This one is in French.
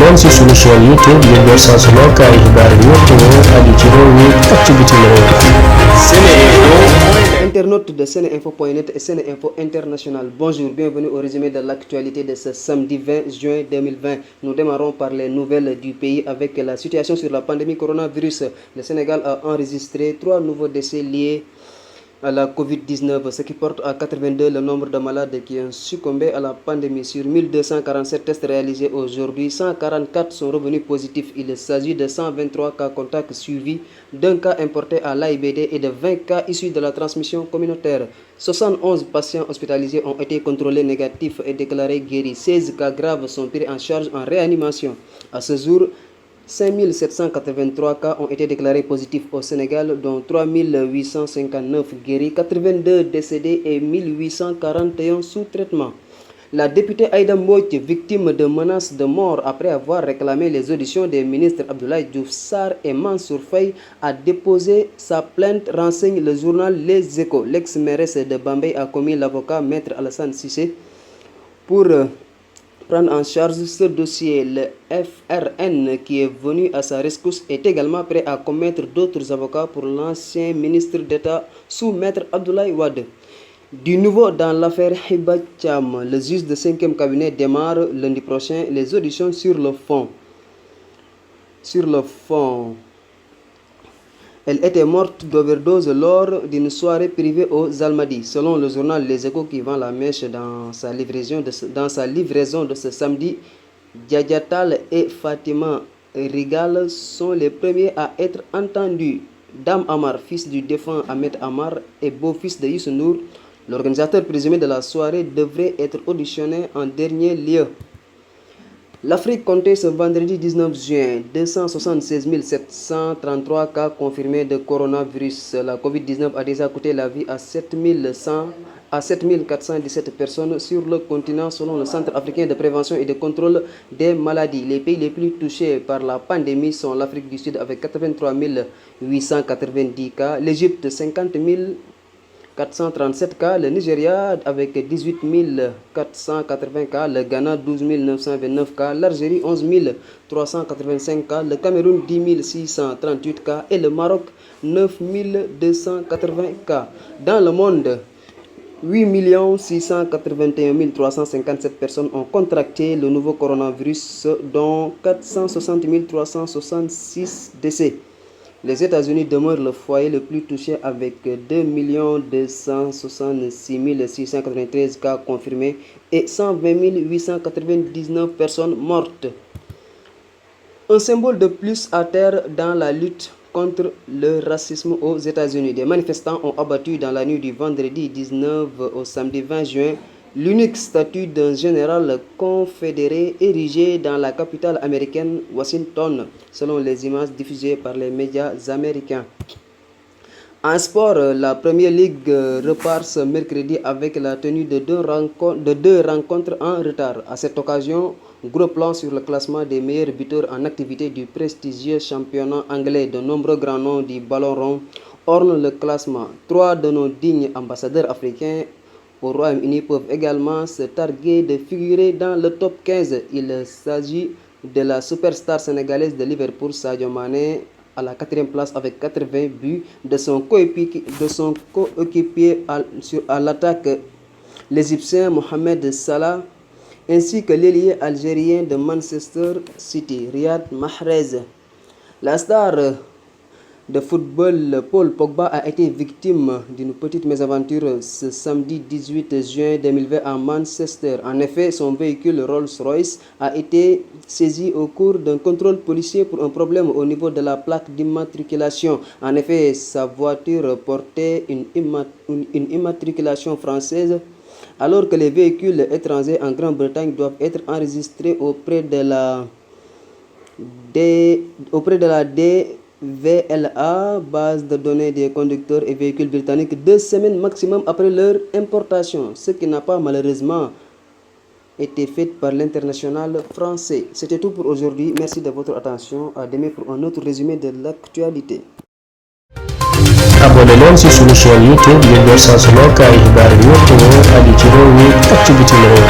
leen ci sunu chaîne YouTube ngir jot saa su nekk ay xibaar yu wér te wóor aju ci réew mi ak ci bitim réew. Internautes de Seneinfo.net et Seneinfo International, bonjour, bienvenue au résumé de l'actualité de ce samedi 20 juin 2020. Nous démarrons par les nouvelles du pays avec la situation sur la pandémie coronavirus. Le Sénégal a enregistré 3 nouveaux décès liés à la Covid-19, ce qui porte à 82 le nombre de malades qui ont succombé à la pandémie. Sur 1247 tests réalisés aujourd'hui, 144 sont revenus positifs. Il s'agit de 123 cas contacts suivis d'un cas importé à l'AIBD et de 20 cas issus de la transmission communautaire. 71 patients hospitalisés ont été contrôlés négatifs et déclarés guéris. 16 cas graves sont pris en charge en réanimation. À ce jour, 5783 cas ont été déclarés positifs au Sénégal, dont 3859 guéris, 82 décédés et 1841 sous traitement. La députée Aïda Mbodj, victime de menaces de mort après avoir réclamé les auditions des ministres Abdoulaye Diouf Sarr et Mansour Faye, a déposé sa plainte, renseigne le journal Les Échos. L'ex-mairesse de Bambey a commis l'avocat Maître Alassane Cissé pour prendre en charge ce dossier. Le FRN qui est venu à sa rescousse est également prêt à commettre d'autres avocats pour l'ancien ministre d'État sous Maître Abdoulaye Wade. Du nouveau dans l'affaire Hiba Thiam, le juge de 5e cabinet démarre lundi prochain les auditions sur le fond. Elle était morte d'overdose lors d'une soirée privée aux Almadies. Selon le journal Les Échos qui vend la mèche dans sa livraison de ce samedi, Diadiatal et Fatima Rigal sont les premiers à être entendus. Dame Amar, fils du défunt Ahmed Amar et beau-fils de Youssou Ndour, l'organisateur présumé de la soirée, devrait être auditionné en dernier lieu. L'Afrique comptait ce vendredi 19 juin 276 733 cas confirmés de coronavirus. La Covid-19 a déjà coûté la vie à 7417 personnes sur le continent selon le Centre africain de prévention et de contrôle des maladies. Les pays les plus touchés par la pandémie sont l'Afrique du Sud avec 83 890 cas, l'Égypte 50 437 cas, le Nigeria avec 18 480 cas, le Ghana 12 929 cas, l'Algérie 11 385 cas, le Cameroun 10 638 cas et le Maroc 9 280 cas. Dans le monde, 8 681 357 personnes ont contracté le nouveau coronavirus, dont 460 366 décès. Les États-Unis demeurent le foyer le plus touché avec 2 266 693 cas confirmés et 120 899 personnes mortes. Un symbole de plus à terre dans la lutte contre le racisme aux États-Unis. Des manifestants ont abattu dans la nuit du vendredi 19 au samedi 20 juin l'unique statue d'un général confédéré érigé dans la capitale américaine, Washington, selon les images diffusées par les médias américains. En sport, la Premier League repart ce mercredi avec la tenue de deux rencontres en retard. À cette occasion, gros plan sur le classement des meilleurs buteurs en activité du prestigieux championnat anglais. De nombreux grands noms du ballon rond ornent le classement. 3 de nos dignes ambassadeurs africains au Royaume-Uni peuvent également se targuer de figurer dans le top 15. Il s'agit de la superstar sénégalaise de Liverpool, Sadio Mané, à la 4e place avec 80 buts, de son coéquipier à l'attaque, l'Égyptien Mohamed Salah, ainsi que l'ailier algérien de Manchester City, Riyad Mahrez. La star de football, Paul Pogba, a été victime d'une petite mésaventure ce samedi 18 juin 2020 à Manchester. En effet, son véhicule Rolls-Royce a été saisi au cours d'un contrôle policier pour un problème au niveau de la plaque d'immatriculation. En effet, sa voiture portait une immatriculation française, alors que les véhicules étrangers en Grande-Bretagne doivent être enregistrés auprès de la DVLA, base de données des conducteurs et véhicules britanniques, 2 semaines maximum après leur importation, ce qui n'a pas malheureusement été fait par l'international français. C'était tout pour aujourd'hui. Merci de votre attention. À demain pour un autre résumé de l'actualité. abonné leen ci sunu chaîne YouTube ngir jot saa su nekk ay xibaar yu wér te wóor aju ci réew mi ak ci bitim réew.